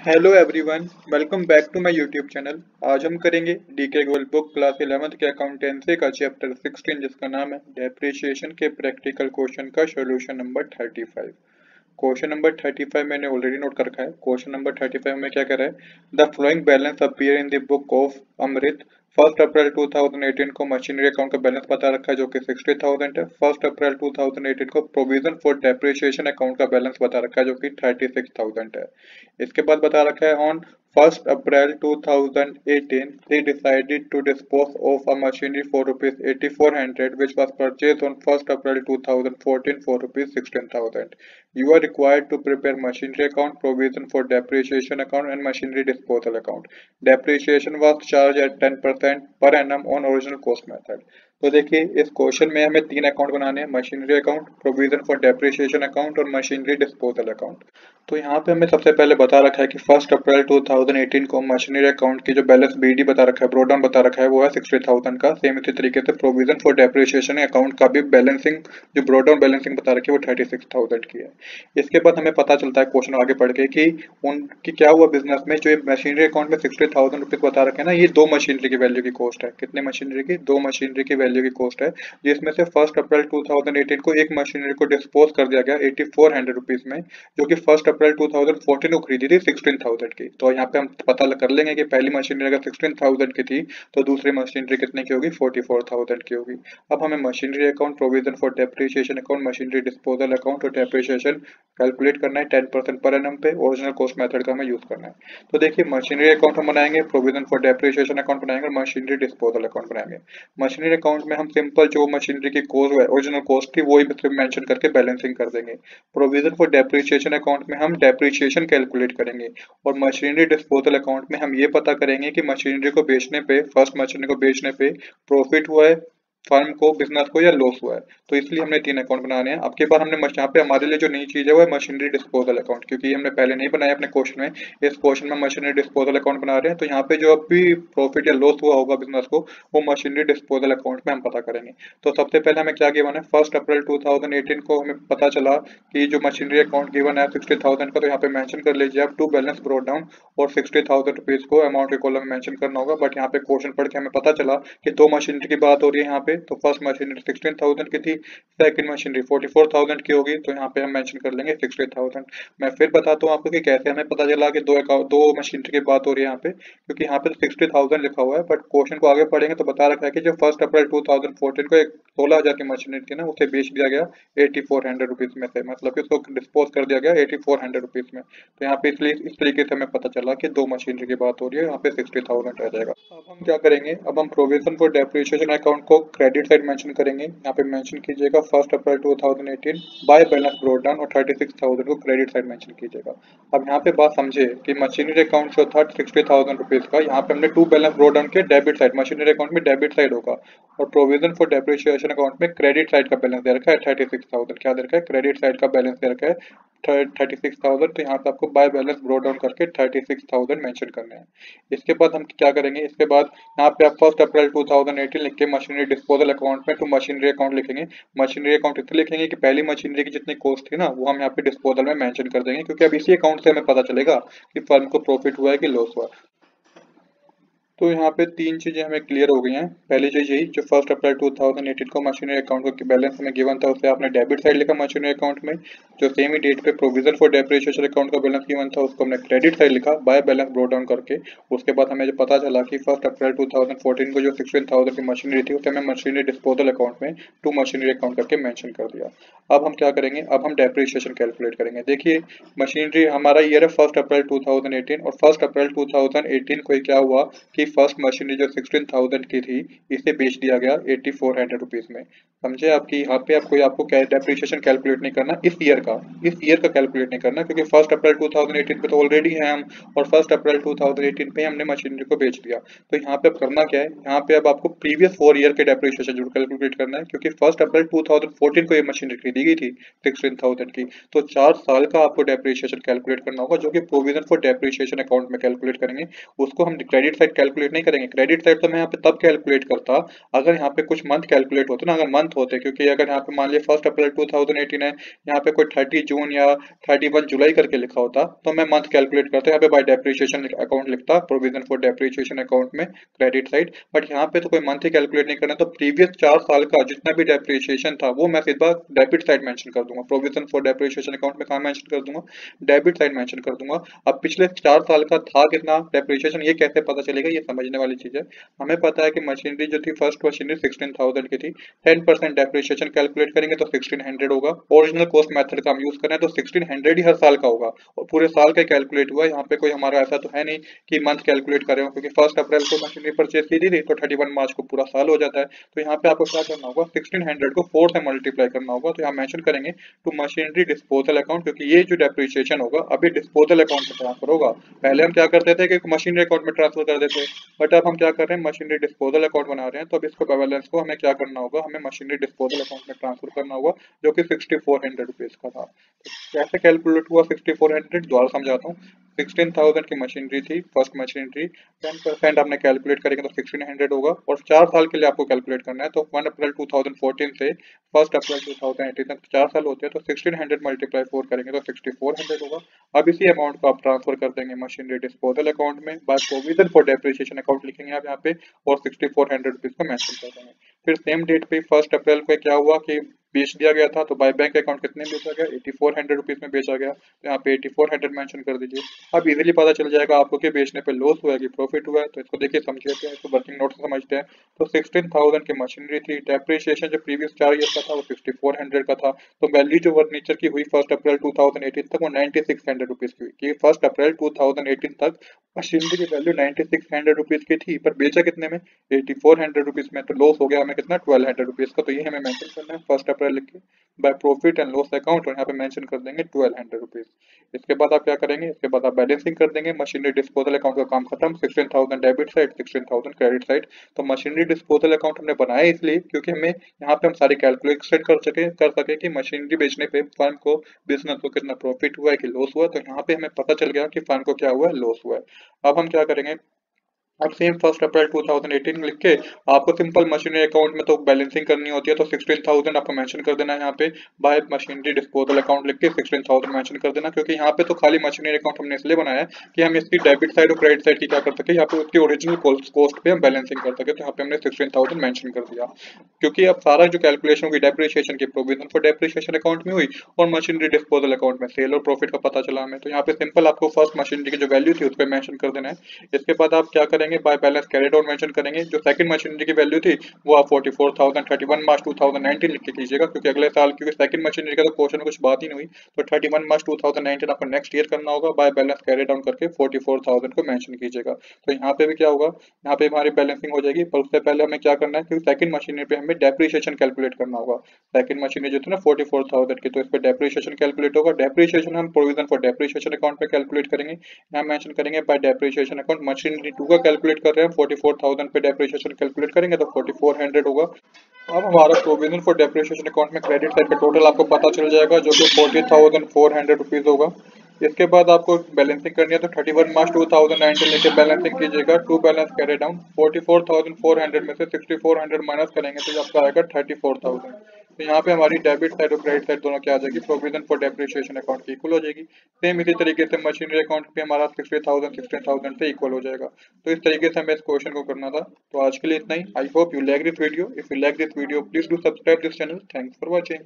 Hello everyone, welcome back to my YouTube channel. आज हम करेंगे DK gold book class 11th के accountancy का चैप्टर 16 जिसका नाम है डेप्रिसिएशन के प्रैक्टिकल क्वेश्चन का सॉल्यूशन नंबर 35। क्वेश्चन नंबर 35 मैंने ऑलरेडी नोट कर रखा है। क्वेश्चन नंबर 35 में क्या कर रहा है, the flowing balance appear in the book of Amrit. 1 April 2018 को मशीनरी अकाउंट का बैलेंस बता रखा है जो कि 60,000 है। 1 अप्रैल 2018 को प्रोविजन फॉर डेप्रिसिएशन अकाउंट का बैलेंस बता रखा है जो कि 36,000 है। इसके बाद बता रखा है on 1 April 2018 they decided to dispose of a machinery for rupees 8400 which was purchased on 1 April 2014 for rupees 16,000. You are required to prepare machinery account, provision for depreciation account and machinery disposal account. Depreciation was charged at 10% per annum on original cost method. तो देखिए इस question में हमें तीन account बनाने हैं, machinery account, provision for depreciation account और machinery disposal account. तो यहाँ पे हमें सबसे पहले बता रखा है कि 1 अप्रैल 2018 को मशीनरी अकाउंट की जो बैलेंस बीडी बता रखा है, ब्रोड डाउन बता रखा है, वो है 60,000 का। सेम इसी तरीके से प्रोविजन फॉर डेप्रिसिएशन अकाउंट का भी बैलेंसिंग जो ब्रोड डाउन बैलेंसिंग बता रखी है वो 36,000 की है। इसके बाद हमें पता चलता है क्वेश्चन आगे पढ़ के कि उनकी क्या हुआ बिजनेस में, जो मशीनरी अकाउंट में 60,000 रुपीज बता रखे हैं ना, ये दो मशीनरी की वैल्यू की कॉस्ट है। कितने मशीनरी की? दो मशीनरी की वैल्यू की कॉस्ट है, जिसमें से 1 अप्रैल 2018 को एक मशीनरी को डिस्पोज कर दिया गया 8400 रुपीज में, जो कि 1 अप्रैल 2014 को खरीदी थी 16,000 की। तो यहाँ पे हम पता कर लेंगे कि पहली मशीनरी अगर 16,000 की थी तो दूसरी मशीनरी कितने की होगी? 44,000 की होगी। अब हमें machinery account, provision for depreciation account, machinery disposal account और डेप्रिसिएशन कैलकुलेट करना है 10% पर एनम पे। ओरिजिनल कॉस्ट मेथड का हमें यूज करना है। तो देखिए मशीनरी अकाउंट हम बनाएंगे, प्रोविजन फॉर डेप्रिसिएशन अकाउंट बनाएंगे और मशीनरी डिस्पोजल अकाउंट बनाएंगे। मशीनरी अकाउंट में हम सिंपल जो मशीनरी की कॉस्ट है, ओरिजिनल कॉस्ट थी, वही मेंशन करके बैलेंसिंग कर देंगे। प्रोविजन फॉर डेप्रिसिएशन अकाउंट में हम डेप्रिसिएशन कैलकुलेट करेंगे और मशीनरी डिस्पोजल अकाउंट में हम ये पता करेंगे कि मशीनरी को बेचने पे, फर्स्ट मशीनरी को बेचने पे प्रॉफिट हुआ है फर्म को, बिजनेस को, या लॉस हुआ है। तो इसलिए हमने तीन अकाउंट बनाने हैं। अब के बाद हमने यहाँ पे हमारे लिए जो नई चीज है वो है मशीनरी डिस्पोजल अकाउंट, क्योंकि हमने पहले नहीं बनाया अपने क्वेश्चन में। इस क्वेश्चन में मशीनरी डिस्पोजल अकाउंट बना रहे हैं, तो यहाँ पे जो भी प्रॉफिट या लॉस हुआ होगा बिजनेस को, वो मशीनरी डिस्पोजल अकाउंट में हम पता करेंगे। तो सबसे पहले हमें क्या गिवन है? 1 अप्रैल 2018 को हमें पता चला कि जो मशीनरी अकाउंट गिवन है 60,000 का, तो यहाँ पे मेंशन कर लीजिए आप टू बैलेंस ब्रोड डाउन, और 60,000 रुपीज को अमाउंट के कॉलम में मेंशन करना होगा। बट यहाँ पे क्वेश्चन पढ़ के हमें पता चला कि दो मशीनरी की बात हो रही है यहाँ पे। तो फर्स्ट मशीनरी 16,000 की थी, सेकंड मशीनरी 44,000 की होगी, तो यहाँ पे हम मेंशन कर लेंगे 60,000। मैं फिर बताता हूँ आपको कि कैसे हमें पता चला कि दो मशीनरी की बात हो रही है यहाँ पे, क्योंकि यहाँ पे तो 60,000 लिखा हुआ है, बट क्वेश्चन को आगे पढ़ेंगे तो बता रखा है कि जो 1 अप्रैल 2014 को एक 16,000 की मशीनरी थी ना, उसे बेच दिया गया 8400 रुपीज में से, मतलब कि उसको डिस्पोज कर दिया गया 8400 रुपीज में। तो यहाँ पे इसलिए इस तरीके से हमें पता चला कि दो मशीनरी की बात हो रही है, यहाँ पे 60,000 आ जाएगा। अब हम क्या करेंगे, अब हम प्रोविजन फॉर डेप्रिसिएशन अकाउंट को क्रेडिट साइड मेंशन करेंगे। यहाँ पे मेंशन कीजिएगा 1 April 2018 by balance broad down, और 36,000 को क्रेडिट साइड मेंशन कीजिएगा। अब यहाँ पे बात समझे कि मशीनरी अकाउंट जो था 60,000 रुपीज का, यहाँ पे हमने टू बैलेंस ब्रोड डाउन के डेबिट साइड, मशीनरी अकाउंट में डेबिट साइड होगा, और प्रोविजन फॉर डेप्रिसिएशन अकाउंट में क्रेडिट साइड का बैलेंस दे रखा है 36,000। क्या दे रखा है? क्रेडिट साइड का बैलेंस दे रखा है 36,000। तो यहाँ पे आपको बाय बैलेंस ब्रोड डाउन करके 36,000 मेंशन करने हैं। इसके बाद हम क्या करेंगे, इसके बाद यहाँ पे आप 1 अप्रैल 2018 लिख के मशीनरी डिस्पोजल अकाउंट में टू मशीनरी अकाउंट लिखेंगे। मशीनरी अकाउंट इसलिए लिखेंगे कि पहली मशीनरी की जितनी कॉस्ट थी ना, वो हम यहाँ पे डिस्पोजल में मेंशन कर देंगे, क्योंकि अब इसी अकाउंट से हमें पता चलेगा कि फर्म को प्रॉफिट हुआ है कि लॉस हुआ है। तो यहाँ पे तीन चीजें हमें क्लियर हो गई हैं। पहली चीज यही, जो 1 अप्रैल 2018 को मशीनरी अकाउंट का बैलेंस हमें गिवन था, उसे आपने डेबिट साइड लिखा मशीनरी अकाउंट में। जो सेम ही डेट पे प्रोविजन फॉर डेप्रिसिएशन अकाउंट का बैलेंस गिवन था, उसको हमने क्रेडिट साइड लिखा बाय बैलेंस ब्रोड डाउन करके। उसके बाद हमें जो पता चला कि 1 अप्रैल 2014 को जो 16,000 की मशीनरी थी, उसे हमें मशीनरी डिस्पोजल अकाउंट में टू मशीनरी अकाउंट करके मेंशन कर दिया। अब हम क्या करेंगे, अब हम डेप्रिसिएशन कैलकुलेट करेंगे। देखिए मशीनरी हमारा ईयर है 1 अप्रैल 2018, और 1 अप्रैल 2018 को क्या हुआ कि फर्स्ट मशीनरी जो 16,000 की थी, इसे बेच दिया गया 8400 रुपीज में। समझे? आपकी यहाँ पे आपको डेप्रिसिएशन कैलकुलेट नहीं करना इस ईयर का कैलकुलेट नहीं करना, क्योंकि 1 अप्रैल 2018 पे तो ऑलरेडी है हम, और 1 अप्रैल 2018 पे हमने मशीनरी को बेच दिया। तो यहाँ पे अब करना क्या है, यहाँ पे अब आपको प्रीवियस 4 ईयर के डेप्रिसिएशन जरूर कैलकुलेट करना है, क्योंकि 1 अप्रैल 2014 को ये मशीनरी खरीदी गई थी 16,000 की। तो 4 साल का आपको डेप्रिसिएशन कैलकुलेट करना होगा, जो कि प्रोविजन फॉर डेप्रिसिएशन अकाउंट में कैलकुलेट करेंगे। उसको हम क्रेडिट साइड कैलकुलेट नहीं करेंगे। क्रेडिट साइड तो मैं यहाँ पे तब कैलकुलेट करता अगर यहाँ पे कुछ मंथ कैलकुलेट होता ना, अगर मंथ मंथ होते हैं, क्योंकि अगर यहाँ पे मान लिया 1 अप्रैल 2018 है, यहाँ पे कोई 30 जून या 31 जुलाई करके लिखा होता तो मैं मंथ कैलकुलेट करता, यहाँ पे बाय डेप्रिसिएशन अकाउंट लिखता, प्रोविजन फॉर डेप्रिसिएशन अकाउंट में क्रेडिट साइड। बट यहाँ पे तो कोई मंथ ही कैलकुलेट नहीं करना, तो प्रीवियस 4 साल का जितना भी डेप्रिसिएशन था वो मैं सीधा डेबिट साइड मेंशन कर दूंगा। प्रोविजन फॉर डेप्रिसिएशन अकाउंट में कहाँ मेंशन कर दूंगा, डेबिट साइड मेंशन कर दूंगा। अब पिछले 4 साल का था कितना डेप्रिसिएशन, ये कैसे पता चलेगा, ये समझने वाली चीज है। हमें पता है कि मशीनरी जो थी, फर्स्ट मशीनरी 16,000 की थी, 10% डेप्रिसिएशन कैलकुलेट करेंगे तो 1600 होगा। ओरिजिनल कॉस्ट मेथड का हम यूज करें तो 1600 ही हर साल का होगा, और पूरे साल का कैलकुलेट हुआ। यहाँ पे कोई हमारा ऐसा तो है नहीं कि मंथ कैलकुलेट करें, क्योंकि 1 अप्रैल को मशीनरी परचेज की थी तो 31 मार्च को पूरा साल हो जाता है। तो यहाँ पे आपको क्या करना होगा, 1600 को 4 से मल्टीप्लाई करना होगा। तो यहाँ मेंशन करेंगे टू मशीनरी डिस्पोजल अकाउंट, क्योंकि ये जो डेप्रिसिएशन होगा अभी डिस्पोजल अकाउंट में ट्रांसफर होगा। पहले हम क्या करते थे कि मशीनरी अकाउंट में ट्रांसफर कर देते, बट अब हम क्या कर रहे हैं, मशीनरी डिस्पोजल अकाउंट बना रहे हैं। तो अब इसको बैलेंस को हमें क्या करना होगा, हमें मशीनरी डिस्पोजल अकाउंट में ट्रांसफर करना होगा, जो कि 6400 रुपीज का था। तो कैसे कैलकुलेट हुआ 6400, दोबारा समझाता हूँ। 16,000 की मशीनरी थी, फर्स्ट मशीनरी, 10% आपने कैलकुलेट करेंगे तो 1600 होगा, और 4 साल के लिए आपको कैलकुलेट करना है। तो 1 अप्रैल 2014 से 1 अप्रैल 2018 तक 4 साल होते हैं, तो 1600 मल्टीप्लाई 4 करेंगे तो 6400 होगा। अब इसी अमाउंट को आप ट्रांसफर कर देंगे मशीनरी डिस्पोजल अकाउंट में, by provision for depreciation account लिखेंगे आप यहाँ पे, और 6400 रुपीज का मेंशन कर देंगे। फिर सेम डेट पे 1 अप्रैल को क्या हुआ कि बेच दिया गया था, तो बाय बैंक अकाउंट कितने बेचा गया, 8400 रुपीज में बेचा गया। तो यहाँ पे 8400 मेंशन कर दीजिए। अब इजीली पता चल जाएगा आपको कि बेचने पे लॉस हुआ है कि प्रॉफिट हुआ है। तो इसको देखिए, समझ लेते हैं, इसको वर्किंग नोट से समझते हैं। तो 16,000 की मशीनरी थी, डेप्रिसिएशन जो प्रीवियस 4 ईयर का था वो 6400 का था। तो वैल्यू जो फर्नीचर की हुई 1 अप्रैल 2018 तक वो 9600 रुपीज की हुई, कि 1 अप्रैल 2018 तक मशीनरी की वैल्यू 9600 रुपीज की थी, पर बेचा कितने में, 8400 रुपीज में। तो लॉस हो गया हमें कितना, 1200 रुपीज का। तो ये हमें मेंशन करना है 1 अप्रैल लिख के by profit and loss account, और यहाँ पे मेंशन कर देंगे 1200 रुपीज। इसके बाद आप क्या करेंगे, इसके बाद आप बैलेंसिंग कर देंगे। मशीनरी डिस्पोजल अकाउंट का काम खत्म, 16,000 डेबिट साइड, 16,000 क्रेडिट साइड। तो मशीनरी डिस्पोजल अकाउंट हमने बनाया इसलिए क्योंकि हमें यहाँ पे हम सारी कैलकुलेशन कर सके कि मशीनरी बेचने पे फर्म को, बिजनेस को कितना प्रॉफिट हुआ है कि लॉस हुआ। तो यहाँ पे हमें पता चल गया कि फर्म को क्या हुआ है, लॉस हुआ है। अब हम क्या करेंगे, अब सेम 1 अप्रैल 2018 लिख के आपको सिंपल मशीनरी अकाउंट में तो बैलेंसिंग करनी होती है, तो 16,000 आपको मेंशन कर देना है यहाँ पे। बाय मशीनरी डिस्पोजल अकाउंट लिख के 16,000 मेंशन कर देना, क्योंकि यहाँ पे तो खाली मशीनरी अकाउंट हमने इसलिए बनाया है कि हम इसकी डेबिट साइड और क्रेडिट साइड की क्या कर सके, यहाँ पे उसकी ओरिजिनल कॉस्ट पे हम बैलेंसिंग कर सके। तो यहाँ पे हमने 16,000 मेंशन कर दिया, क्योंकि अब सारा जो कैलकुलेशन हुई डेप्रिसिएशन की, प्रोविजन फॉर डेप्रिसिएशन अकाउंट में हुई, और मशीनरी डिस्पोजल अकाउंट में सेल और प्रॉफिट का पता चला हमें। तो यहाँ पे सिंपल आपको फर्स्ट मशीनरी की जो वैल्यू थी उस पर मेंशन कर देना है। इसके बाद आप क्या करेंगे, by balance carried out mention करेंगे। जो सेकंड मशीनरी की वैल्यू थी वो आप 44,000 31 मार्च 2019 लिख के कीजिएगा, क्योंकि अगले साल, क्योंकि सेकंड मशीनरी का तो क्वेश्चन में कुछ बात ही नहीं हुई। तो 31 मार्च 2019 आपको नेक्स्ट ईयर करना होगा। बाय बैलेंस कैरिड डाउन करके 44,000 को मेंशन कीजिएगा। तो यहाँ पे भी क्या होगा, यहाँ पे हमारी बैलेंसिंग हो जाएगी। पर उससे पहले हमें क्या करना है, क्योंकि सेकंड मशीनरी पे हमें डेप्रिसिएशन कैलकुलेट करना होगा। सेकंड मशीनरी जो थी ना 44,000 की, तो इस पे डेप्रिसिएशन कैलकुलेट होगा। डेप्रिसिएशन हम प्रोविजन फॉर डेप्रिसिएशन अकाउंट पे कैलकुलेट करेंगे। यहाँ मेंशन करेंगे बाय डेप्रिसिएशन अकाउंट, मशीनरी 2 का कैलकुलेट कर रहे हैं, 44,000 पे डेप्रिसिएशन कैलकुलेट करेंगे तो 4400 होगा। अब हमारा प्रोविजन फॉर डेप्रिसिएशन अकाउंट में क्रेडिट साइड का टोटल आपको पता चल जाएगा, जो कि 40,400 रुपीज होगा। इसके बाद आपको बैलेंसिंग करनी है, तो 31 मार्च 2019 लेके बैलेंसिंग कीजिएगा। टू बैलेंस कैरी डाउन 44,400 में से 6400 माइनस करेंगे तो आपका आएगा 34,000। तो यहाँ पे हमारी डेबिट साइड और क्रेडिट साइड दोनों क्या आ जाएगी, प्रोविजन फॉर डेप्रिसिएशन अकाउंट की इक्वल हो जाएगी। सेम इसी तरीके से मशीनरी अकाउंट पे हमारा 60,000 से इक्वल हो जाएगा। तो इस तरीके से हमें इस क्वेश्चन को करना था। तो आज के लिए इतना ही। I hope you like this video. If you like this video, please do subscribe this channel. Thanks for watching.